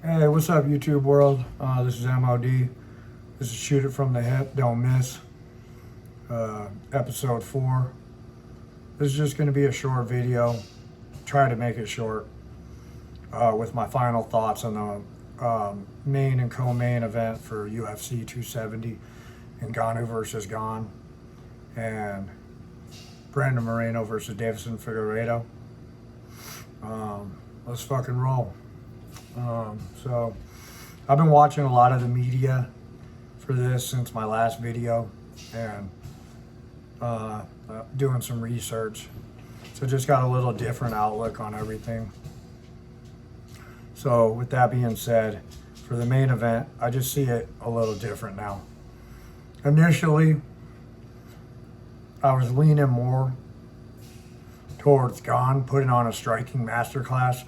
Hey, what's up, YouTube world? This is MOD. This is Shoot It From the Hip, Don't Miss, episode 4. This is just going to be a short video. Try to make it short with my final thoughts on the main and co-main event for UFC 270, Ngannou versus Gon, and Brandon Moreno versus Davidson Figuerato. Let's fucking roll. So I've been watching a lot of the media for this since my last video and doing some research. So just got a little different outlook on everything. So with that being said, for the main event, I just see it a little different now. Initially, I was leaning more towards Gon putting on a striking masterclass,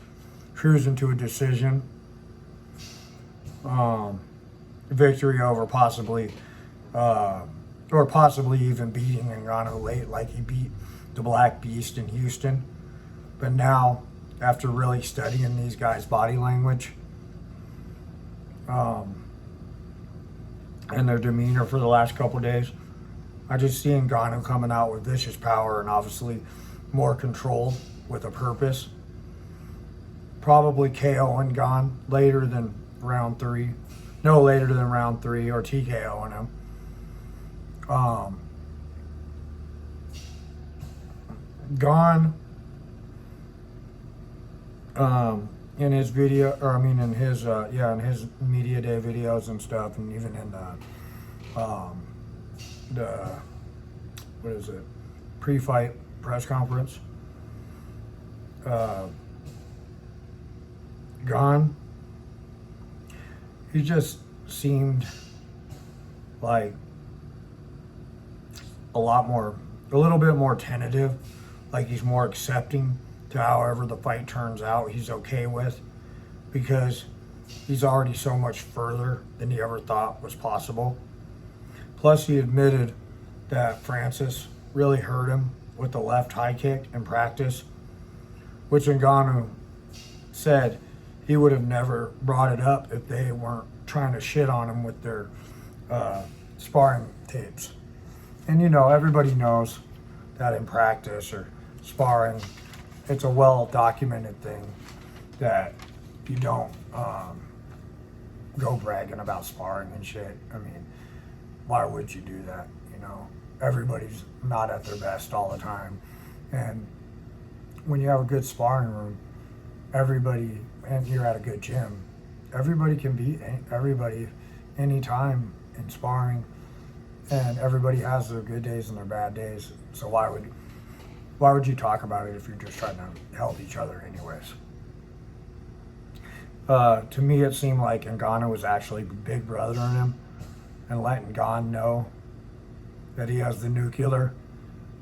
cruising to a decision, victory over possibly even beating Ngannou late like he beat the Black Beast in Houston. But now, after really studying these guys' body language and their demeanor for the last couple days, I just see Ngannou coming out with vicious power and obviously more control with a purpose. Probably KOing Gon later than round 3. No later than round 3 or TKOing him. Gon, in his video, or I mean in his media day videos and stuff, and even in the what is it, pre-fight press conference, Gon, he just seemed like a little bit more tentative, like he's more accepting to however the fight turns out, he's okay with, because he's already so much further than he ever thought was possible. Plus, he admitted that Francis really hurt him with the left high kick in practice, which Ngannou said he would have never brought it up if they weren't trying to shit on him with their sparring tapes. And you know, everybody knows that in practice or sparring, it's a well-documented thing that you don't go bragging about sparring and shit. I mean, why would you do that? You know, everybody's not at their best all the time. And when you have a good sparring room, everybody, and you're at a good gym, everybody can beat everybody anytime in sparring, and everybody has their good days and their bad days. So why would you talk about it if you're just trying to help each other anyways? To me, it seemed like Ngannou was actually big brother in him and letting Gon know that he has the nuclear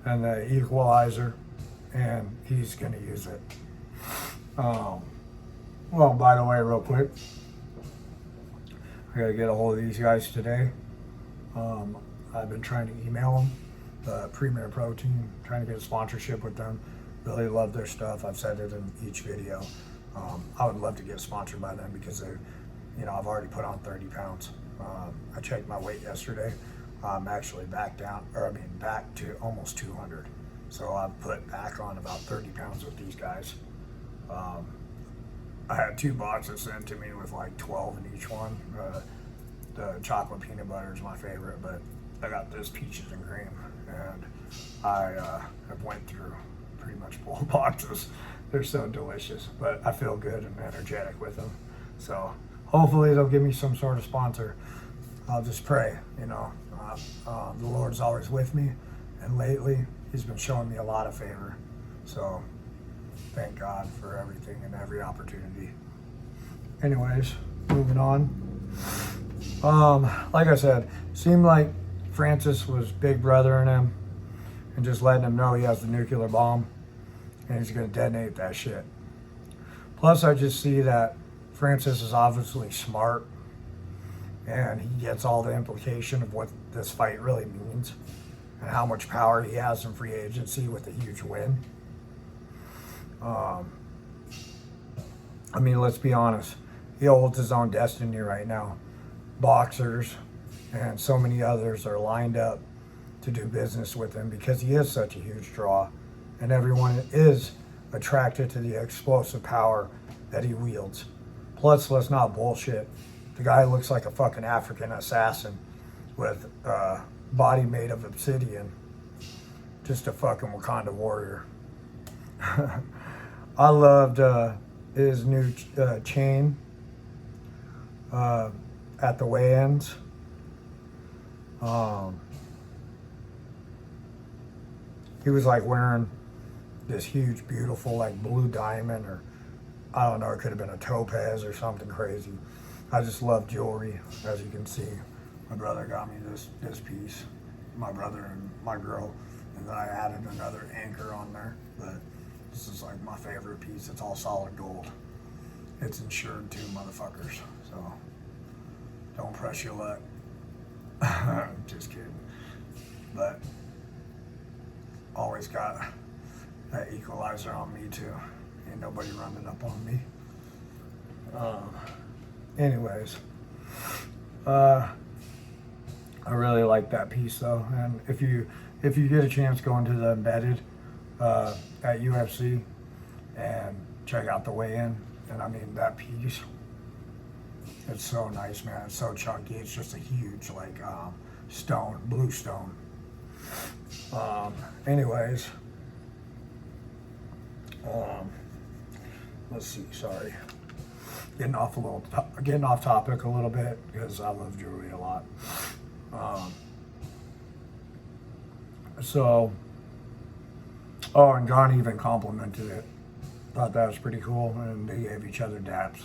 and the equalizer, and he's going to use it. Well, by the way, real quick, I got to get a hold of these guys today. I've been trying to email them, Premier Protein, trying to get a sponsorship with them. Really love their stuff. I've said it in each video. I would love to get sponsored by them because they're, you know, I've already put on 30 pounds. I checked my weight yesterday. I'm actually back to almost 200. So I've put back on about 30 pounds with these guys. I had 2 boxes sent to me with like 12 in each one. The chocolate peanut butter is my favorite, but I got this peaches and cream, and I have went through pretty much both boxes. They're so delicious, but I feel good and energetic with them. So hopefully they'll give me some sort of sponsor. I'll just pray, you know. The Lord's always with me, and lately he's been showing me a lot of favor. So thank God for everything and every opportunity. Anyways, moving on. Like I said, seemed like Francis was big brother in him and just letting him know he has the nuclear bomb and he's going to detonate that shit. Plus, I just see that Francis is obviously smart and he gets all the implication of what this fight really means and how much power he has in free agency with a huge win. I mean, let's be honest. he holds his own destiny right now. Boxers and so many others are lined up to do business with him because he is such a huge draw, and everyone is attracted to the explosive power that he wields. Plus, let's not bullshit. The guy looks like a fucking African assassin with body made of obsidian. Just a fucking Wakanda warrior. I loved his new chain at the weigh-ins. He was like wearing this huge, beautiful, like blue diamond, or I don't know, it could have been a topaz or something crazy. I just love jewelry, as you can see. My brother got me this piece, my brother and my girl, and then I added another anchor on there. But this is like my favorite piece. It's all solid gold. It's insured too, motherfuckers. So don't press your luck. Just kidding. But always got that equalizer on me too. Ain't nobody running up on me. Anyways, I really like that piece though, and if you get a chance, go into the embedded at UFC and check out the weigh-in. And I mean, that piece, it's so nice, man. It's so chunky. It's just a huge like stone, blue stone. Anyways, let's see. Sorry, getting off topic a little bit because I love jewelry a lot. And Gon even complimented it. Thought that was pretty cool, and they gave each other daps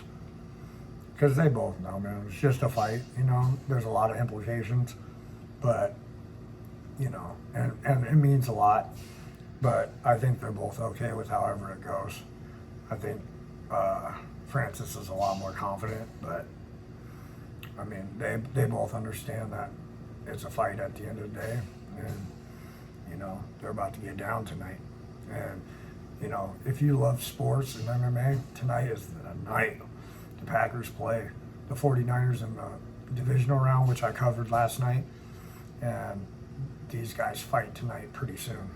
because they both know, man. It's just a fight, you know. There's a lot of implications, but you know, and it means a lot. But I think they're both okay with however it goes. I think Francis is a lot more confident, but I mean, they both understand that it's a fight at the end of the day, and you know, they're about to get down tonight. And you know, if you love sports and MMA, tonight is the night. The Packers play the 49ers in the divisional round, which I covered last night, and these guys fight tonight pretty soon.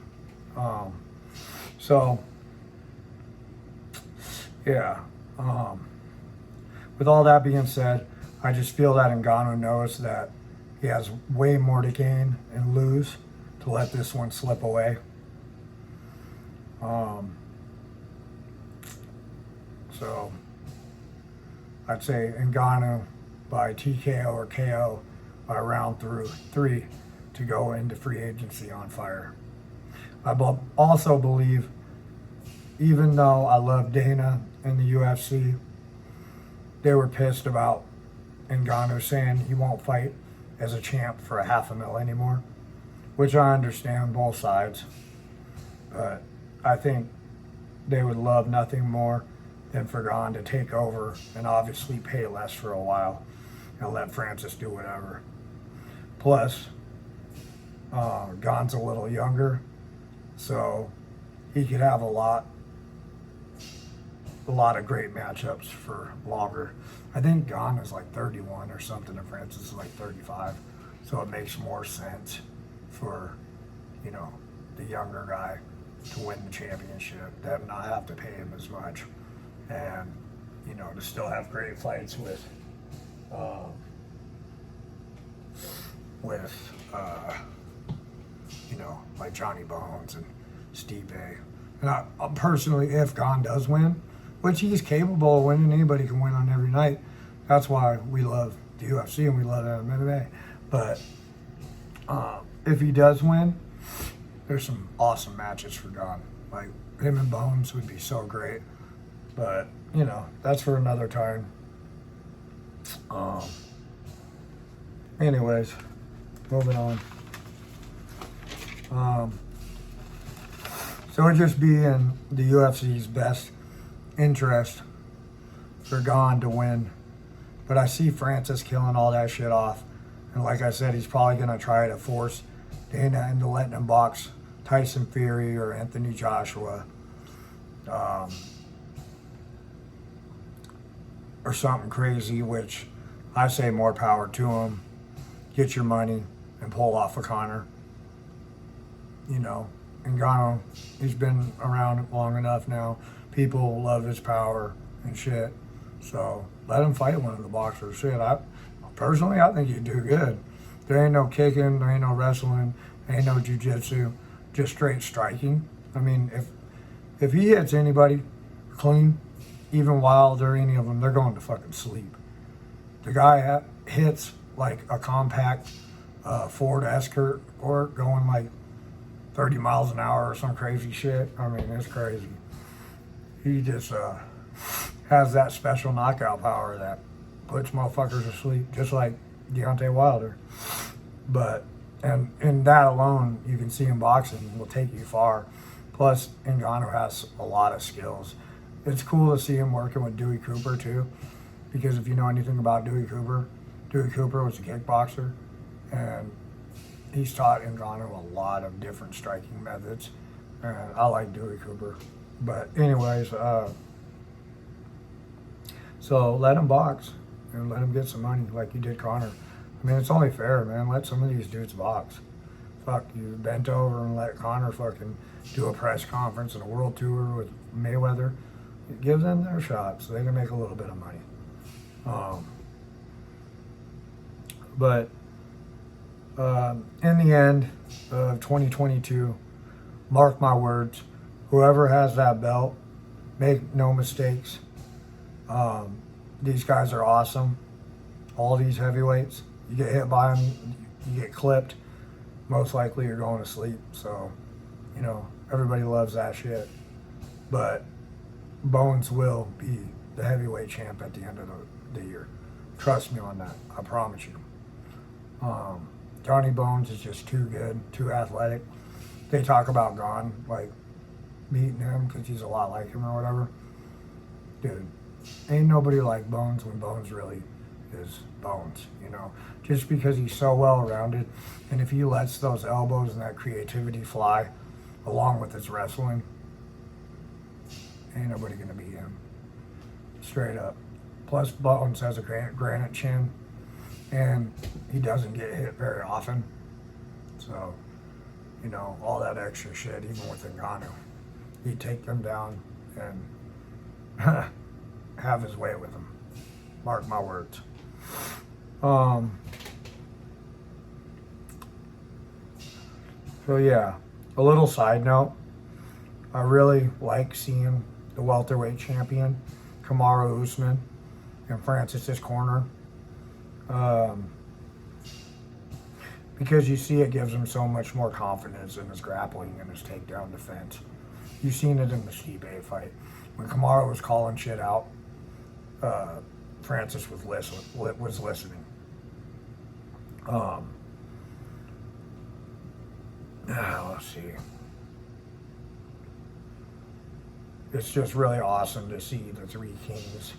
With all that being said, I just feel that Ngannou knows that he has way more to gain and lose to let this one slip away. So I'd say Ngannou by TKO or KO by round 3 to go into free agency on fire. I also believe, even though I love Dana and the UFC, they were pissed about Ngannou saying he won't fight as a champ for $500,000 anymore, which I understand both sides. But I think they would love nothing more than for Gon to take over and obviously pay less for a while and let Francis do whatever. Plus, Gon's a little younger, so he could have a lot of great matchups for longer. I think Gon is like 31 or something, and Francis is like 35, so it makes more sense for, you know, the younger guy to win the championship, them not have to pay him as much, and you know, to still have great fights with you know, like Johnny Bones and Stipe. And I personally, if Gon does win, which he's capable of winning, anybody can win on every night. That's why we love the UFC and we love MMA. But if he does win, there's some awesome matches for Gon. Like him and Bones would be so great. But you know, that's for another time. Anyways, moving on. So it'd just be in the UFC's best interest for Gon to win. But I see Francis killing all that shit off. And like I said, he's probably going to try to force Dana into letting him box Tyson Fury or Anthony Joshua. or something crazy, which I say more power to him. Get your money and pull off a Conor. You know, Ngannou, he's been around long enough now. People love his power and shit. So let him fight one of the boxers. Shit, personally, I think he'd do good. There ain't no kicking, there ain't no wrestling, ain't no jiu-jitsu, just straight striking. I mean, if he hits anybody clean, even while they're any of them, they're going to fucking sleep. The guy hits like a compact Ford Escort or going like 30 miles an hour or some crazy shit. I mean, it's crazy. He just has that special knockout power that puts motherfuckers to sleep, just like Deontay Wilder. But, and in that alone, you can see in boxing will take you far. Plus, Ngannou has a lot of skills. It's cool to see him working with Dewey Cooper too, because if you know anything about Dewey Cooper was a kickboxer, and he's taught Ngannou a lot of different striking methods. And I like Dewey Cooper. But anyways, so let him box and let him get some money like you did Conor. I mean, it's only fair, man. Let some of these dudes box. Fuck, you bent over and let Conor fucking do a press conference and a world tour with Mayweather. Give them their shot so they can make a little bit of money. But in the end of 2022, mark my words, whoever has that belt, make no mistakes. These guys are awesome. All these heavyweights, you get hit by them, you get clipped, most likely you're going to sleep. So, you know, everybody loves that shit. But Bones will be the heavyweight champ at the end of the year. Trust me on that. I promise you. Johnny Bones is just too good, too athletic. They talk about Gone, like, beating him because he's a lot like him or whatever. Dude, ain't nobody like Bones when Bones really is Bones, you know? Just because he's so well-rounded, and if he lets those elbows and that creativity fly, along with his wrestling, ain't nobody gonna beat him. Straight up. Plus, Bones has a granite chin, and he doesn't get hit very often. So, you know, all that extra shit, even with Ngannou, he'd take them down and have his way with them. Mark my words. So yeah, a little side note. I really like seeing the welterweight champion, Kamaru Usman, in Francis's corner. Because you see it gives him so much more confidence in his grappling and his takedown defense. You've seen it in the Stipe fight. When Kamaru was calling shit out, Francis was listening. Let's see. It's just really awesome to see the three kings,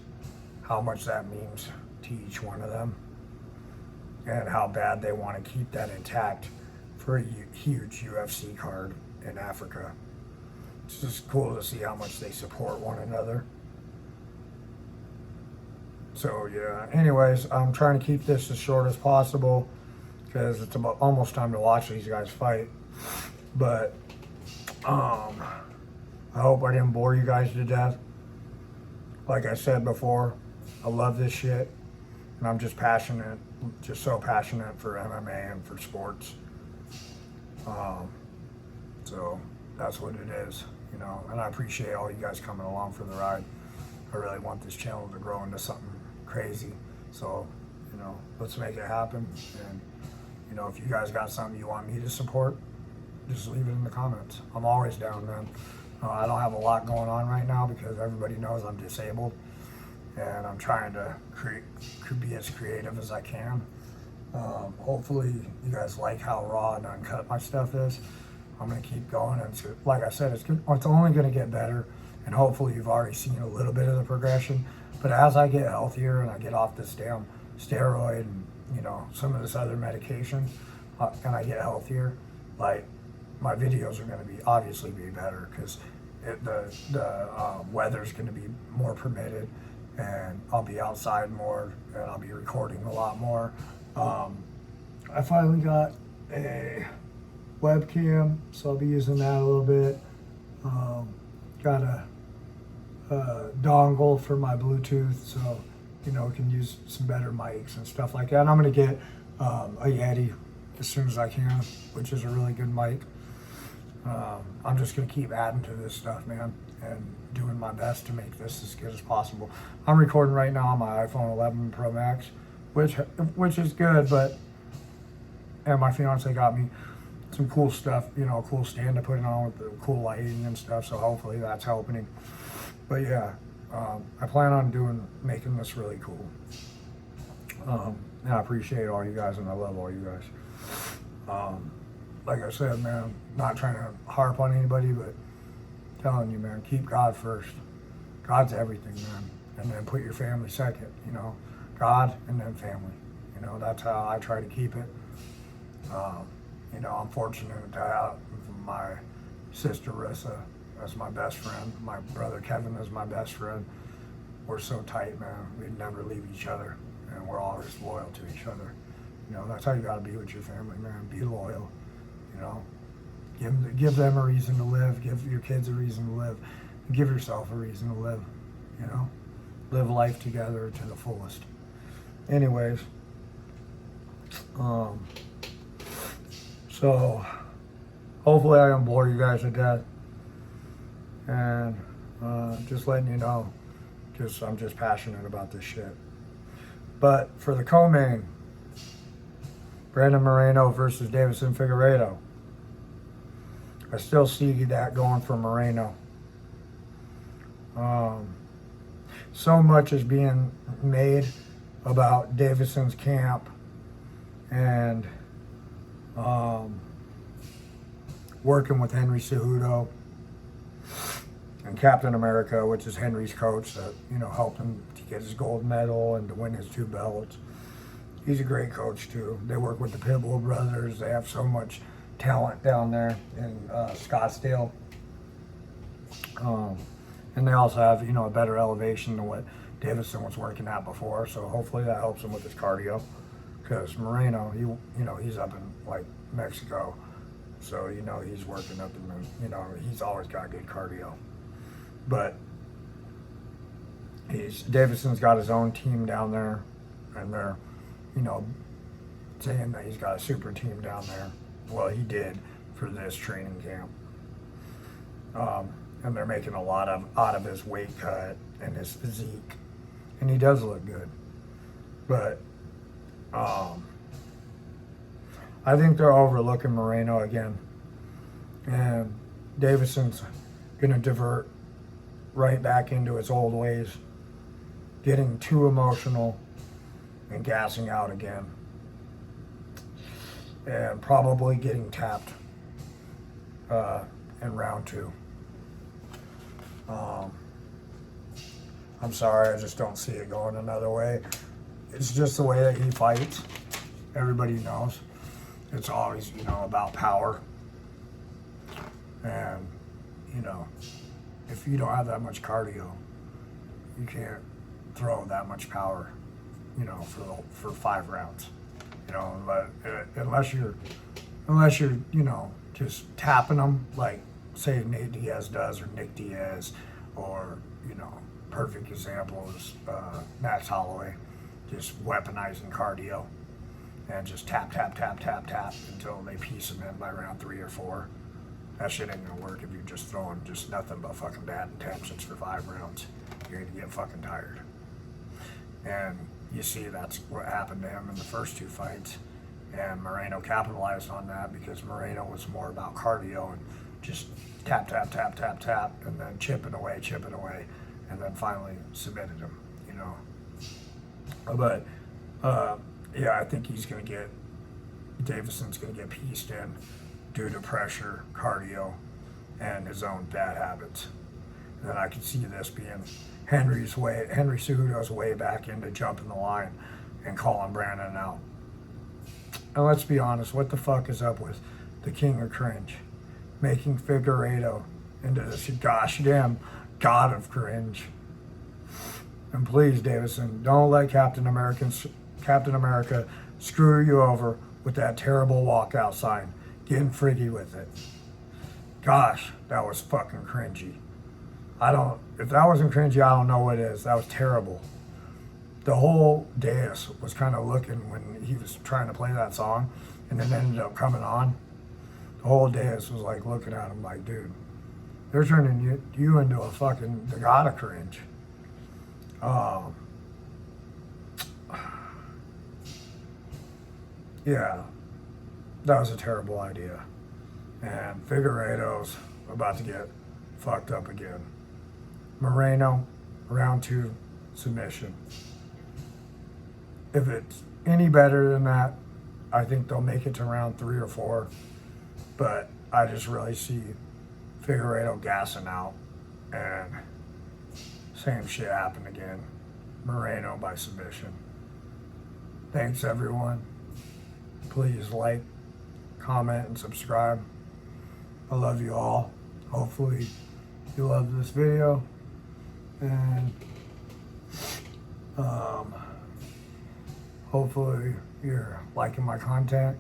how much that means to each one of them, and how bad they want to keep that intact for a huge UFC card in Africa. It's just cool to see how much they support one another. So yeah, anyways, I'm trying to keep this as short as possible because it's about almost time to watch these guys fight. But I hope I didn't bore you guys to death. Like I said before, I love this shit, and I'm just passionate, just so passionate for MMA and for sports. So that's what it is, you know, and I appreciate all you guys coming along for the ride. I really want this channel to grow into something crazy. So, you know, let's make it happen. And, you know, if you guys got something you want me to support, just leave it in the comments. I'm always down, man. I don't have a lot going on right now because everybody knows I'm disabled, and I'm trying to be as creative as I can. Hopefully you guys like how raw and uncut my stuff is. I'm gonna keep going, and like I said, it's only gonna get better, and hopefully you've already seen a little bit of the progression. But as I get healthier and I get off this damn steroid and, you know, some of this other medication, and I get healthier, like, my videos are going to be obviously be better because the weather's going to be more permitted, and I'll be outside more, and I'll be recording a lot more. I finally got a webcam, so I'll be using that a little bit. Got a dongle for my Bluetooth, so we can use some better mics and stuff like that. And I'm gonna get a Yeti as soon as I can, which is a really good mic. I'm just gonna keep adding to this stuff, man, and doing my best to make this as good as possible. I'm recording right now on my iPhone 11 Pro Max, which is good, and my fiance got me some cool stuff, a cool stand to put it on with the cool lighting and stuff, so hopefully that's helping. But yeah, I plan on making this really cool. And I appreciate all you guys, and I love all you guys. Like I said, man, not trying to harp on anybody, but telling you, man, keep God first. God's everything, man. And then put your family second, God and then family. That's how I try to keep it. I'm fortunate to have my sister Rissa as my best friend. My brother Kevin is my best friend. We're so tight, man. We'd never leave each other, and we're always loyal to each other. That's how you gotta be with your family, man. Be loyal. Give them a reason to live. Give your kids a reason to live. And give yourself a reason to live. Live life together to the fullest. Anyways, so hopefully I don't bore you guys to death, and just letting you know, because I'm just passionate about this shit. But for the co-main, Brandon Moreno versus Davidson Figuerato, I still see that going for Moreno. So much is being made about Davidson's camp and working with Henry Cejudo and Captain America, which is Henry's coach that helped him to get his gold medal and to win his 2 belts. He's a great coach too. They work with the Pitbull brothers. They have so much talent down there in Scottsdale, and they also have a better elevation than what Davidson was working at before. So hopefully that helps him with his cardio, because Moreno, he's up in like Mexico, so he's working up in he's always got good cardio. But Davidson's got his own team down there, and they're saying that he's got a super team down there. Well, he did for this training camp. And they're making a lot out of his weight cut and his physique. And he does look good. But I think they're overlooking Moreno again. And Davidson's going to divert right back into his old ways, getting too emotional and gassing out again. And probably getting tapped in round 2. I'm sorry, I just don't see it going another way. It's just the way that he fights. Everybody knows. It's always, about power. And, if you don't have that much cardio, you can't throw that much power, for 5 rounds. But unless you're, just tapping them like, say, Nate Diaz does, or Nick Diaz, or, perfect example is Max Holloway, just weaponizing cardio and just tap until they piece him in by round 3 or 4. That shit ain't gonna work if you're just throwing just nothing but fucking bad intentions for 5 rounds. You're gonna get fucking tired. And you see that's what happened to him in the first 2 fights. And Moreno capitalized on that because Moreno was more about cardio and just tap, and then chipping away, and then finally submitted him, But, I think Davidson's going to get pieced in due to pressure, cardio, and his own bad habits. And then I can see this being Henry Cejudo's way back into jumping the line and calling Brandon out. And let's be honest, what the fuck is up with the king of cringe? Making Figueredo into this gosh damn god of cringe. And please, Davidson, don't let Captain America screw you over with that terrible walkout sign. Getting freaky with it. Gosh, that was fucking cringy. If that wasn't cringy, I don't know what is. That was terrible. The whole dais was kind of looking when he was trying to play that song and then ended up coming on. The whole dais was like looking at him like, dude, they're turning you into a fucking, they gotta cringe. Yeah, that was a terrible idea. And Figuerato's about to get fucked up again. Moreno, round 2 submission. If it's any better than that, I think they'll make it to round 3 or 4. But I just really see Figuerato gassing out and same shit happen again. Moreno by submission. Thanks everyone. Please like, comment, and subscribe. I love you all. Hopefully you love this video. And hopefully you're liking my content.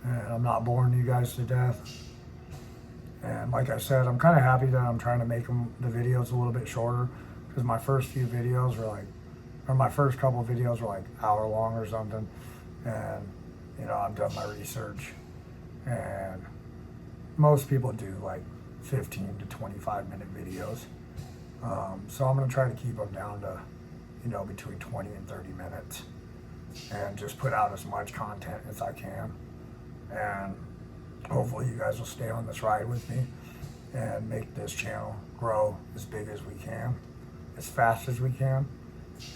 And I'm not boring you guys to death. And like I said, I'm kind of happy that I'm trying to make the videos a little bit shorter. Because my first few videos were like, or my first couple of videos were like hour long or something. And you know, I've done my research, and most people do like 15 to 25 minute videos. So I'm gonna try to keep them down to, you know, between 20 and 30 minutes, and just put out as much content as I can. And hopefully you guys will stay on this ride with me and make this channel grow as big as we can, as fast as we can.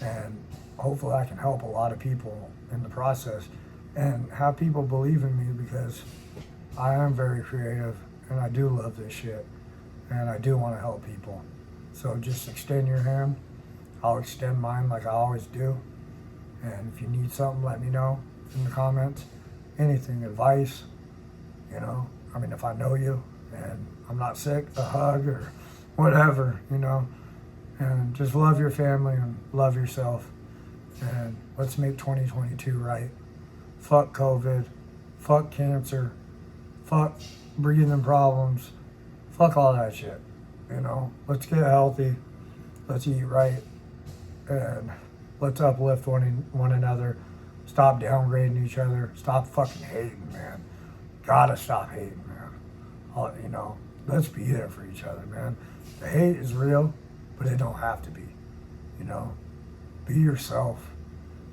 And hopefully I can help a lot of people in the process and have people believe in me, because I am very creative and I do love this shit and I do want to help people. So just extend your hand. I'll extend mine like I always do. And if you need something, let me know in the comments. Anything, advice, you know, I mean, if I know you and I'm not sick, a hug or whatever, you know. And just love your family and love yourself. And let's make 2022 right. Fuck COVID, fuck cancer, fuck breathing problems, fuck all that shit, you know. Let's get healthy, let's eat right, and let's uplift one another. Stop downgrading each other, stop fucking hating, man. Gotta stop hating, man. You know, let's be there for each other, man. The hate is real, but it don't have to be, you know. Be yourself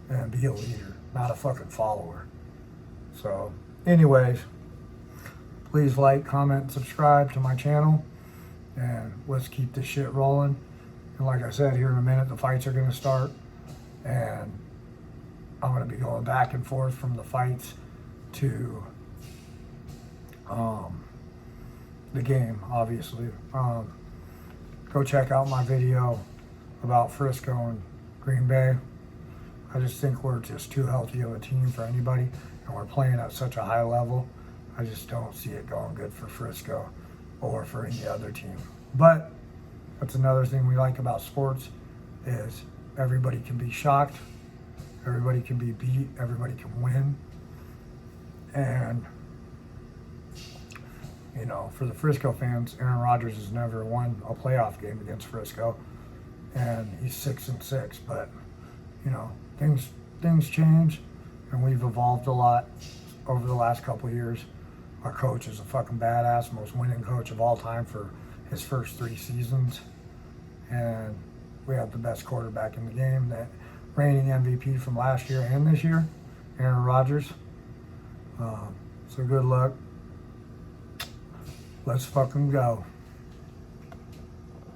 and be a leader, not a fucking follower. So anyways, please like, comment, subscribe to my channel, and let's keep this shit rolling. And like I said, here in a minute the fights are going to start, and I'm going to be going back and forth from the fights to the game, obviously. Go check out my video about Frisco and Green Bay. I just think we're just too healthy of a team for anybody, and we're playing at such a high level. I just don't see it going good for Frisco or for any other team. But that's another thing we like about sports, is everybody can be shocked, everybody can be beat, everybody can win. And you know, for the Frisco fans, Aaron Rodgers has never won a playoff game against Frisco, and he's 6-6. But you know, things change, and we've evolved a lot over the last couple of years. Our coach is a fucking badass, most winning coach of all time for his first 3 seasons, and we have the best quarterback in the game, that reigning MVP from last year and this year, Aaron Rodgers. So good luck. Let's fucking go.